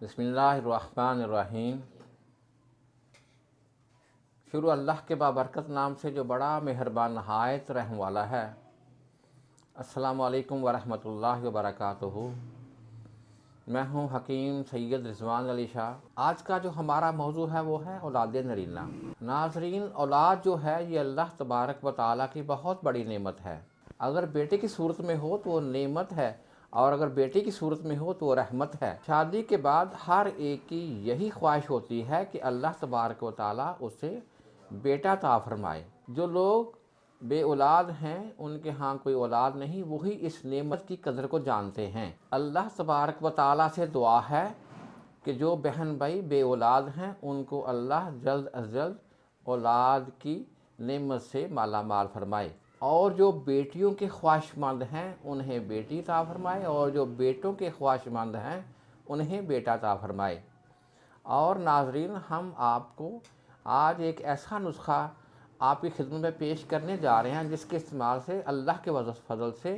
बिस्मिल्लाहिर्रहमानिर्रहीम। शुरू अल्लाह के बाबरकत नाम से जो बड़ा मेहरबान नहायत रहम वाला है। अस्सलामु अलैकुम वरहमतुल्लाहि वबरकातुहू। मैं हूँ हकीम सैयद रिजवान अली शाह। आज का जो हमारा मौजू है वो है औलाद नरीना। नाज़रीन, औलाद जो है ये अल्लाह तबारक व तआला की बहुत बड़ी नेमत है। अगर बेटे की सूरत में हो तो वो नेमत है, और अगर बेटी की सूरत में हो तो वो रहमत है। शादी के बाद हर एक की यही ख्वाहिश होती है कि अल्लाह तबारक व तआला उसे बेटा अता फरमाए। जो लोग बे औलाद हैं उनके यहाँ कोई औलाद नहीं, वही इस नेमत की कदर को जानते हैं। अल्लाह तबारक व तआला से दुआ है कि जो बहन भाई बे औलाद हैं उनको अल्लाह जल्द अज जल्द औलाद की नेमत से माला माल फरमाए, और जो बेटियों के ख्वाहिशमंद हैं उन्हें बेटी अता फरमाए, और जो बेटों के ख्वाहिशमंद हैं उन्हें बेटा अता फरमाए। और नाज़रीन, हम आपको आज एक ऐसा नुस्खा आपकी खिदमत में पेश करने जा रहे हैं जिसके इस्तेमाल से अल्लाह के फजल से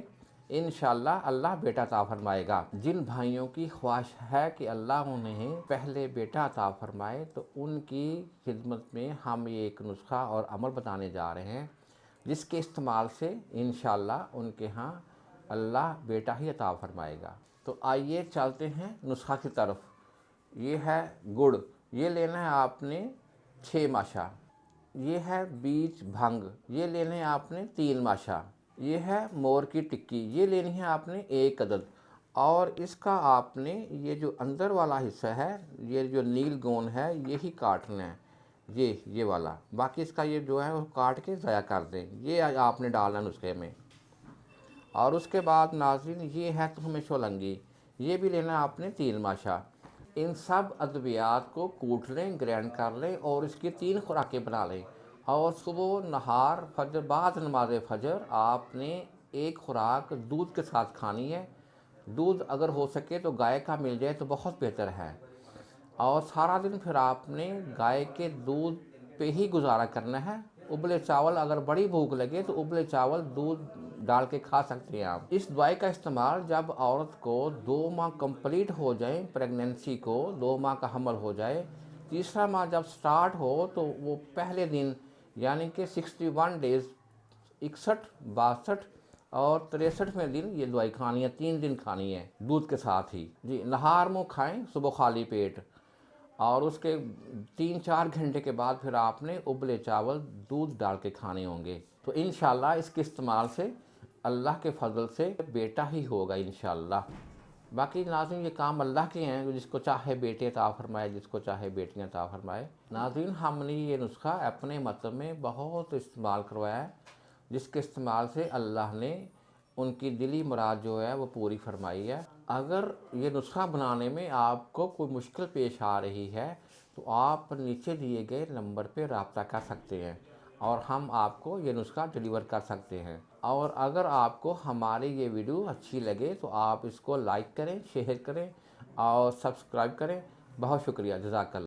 इंशाअल्लाह अल्लाह बेटा अता फरमाएगा। जिन भाइयों की ख्वाहिश है कि अल्लाह उन्हें पहले बेटा अता फरमाए, तो उनकी खिदमत में हम ये एक नुस्खा और अमल बताने जा रहे हैं जिसके इस्तेमाल से इंशाअल्लाह उनके यहाँ अल्लाह बेटा ही अता फरमाएगा। तो आइए चलते हैं नुस्खा की तरफ। ये है गुड़, ये लेना है आपने 6 माशा। ये है बीज भंग, ये लेने हैं आपने 3 माशा। ये है मोर की टिक्की, ये लेनी है आपने 1 अदद। और इसका आपने ये जो अंदर वाला हिस्सा है, ये जो नील गोंद है, यही काटना है, ये वाला। बाकी इसका ये जो है वो काट के ज़ाया कर दें। ये आपने डालना है नुस्खे में। और उसके बाद नाज़रीन, ये है तुम शोलंगी, ये भी लेना आपने 3 माशा। इन सब अद्वियात को कूट लें, ग्राइंड कर लें, और इसकी 3 खुराकें बना लें। और सुबह नहार फजर बाद नमाज फजर आपने 1 खुराक दूध के साथ खानी है। दूध अगर हो सके तो गाय का मिल जाए तो बहुत बेहतर है। और सारा दिन फिर आपने गाय के दूध पे ही गुजारा करना है। उबले चावल, अगर बड़ी भूख लगे तो उबले चावल दूध डाल के खा सकते हैं आप। इस दवाई का इस्तेमाल जब औरत को 2 माह कंप्लीट हो जाए, प्रेगनेंसी को 2 माह का हमल हो जाए, तीसरा माह जब स्टार्ट हो तो वो पहले दिन यानी कि 61 डेज़ 61, 62 और 63वें दिन ये दवाई खानी है। 3 दिन खानी है दूध के साथ ही जी। नहार मुँह खाएँ सुबह खाली पेट, और उसके 3-4 घंटे के बाद फिर आपने उबले चावल दूध डाल के खाने होंगे। तो इंशाल्लाह इसके इस्तेमाल से अल्लाह के फजल से बेटा ही होगा इंशाल्लाह। बाकी नाज़रीन, ये काम अल्लाह के हैं, जिसको चाहे बेटे अता फरमाए, जिसको चाहे बेटियां अता फरमाए। नाज़रीन, हमने ये नुस्खा अपने मतलब में बहुत इस्तेमाल करवाया है, जिसके इस्तेमाल से अल्लाह ने उनकी दिली मुराद जो है वो पूरी फरमाई है। अगर ये नुस्खा बनाने में आपको कोई मुश्किल पेश आ रही है तो आप नीचे दिए गए नंबर पे रब्ता कर सकते हैं, और हम आपको ये नुस्खा डिलीवर कर सकते हैं। और अगर आपको हमारी ये वीडियो अच्छी लगे तो आप इसको लाइक करें, शेयर करें और सब्सक्राइब करें। बहुत शुक्रिया, जज़ाकल्लाह।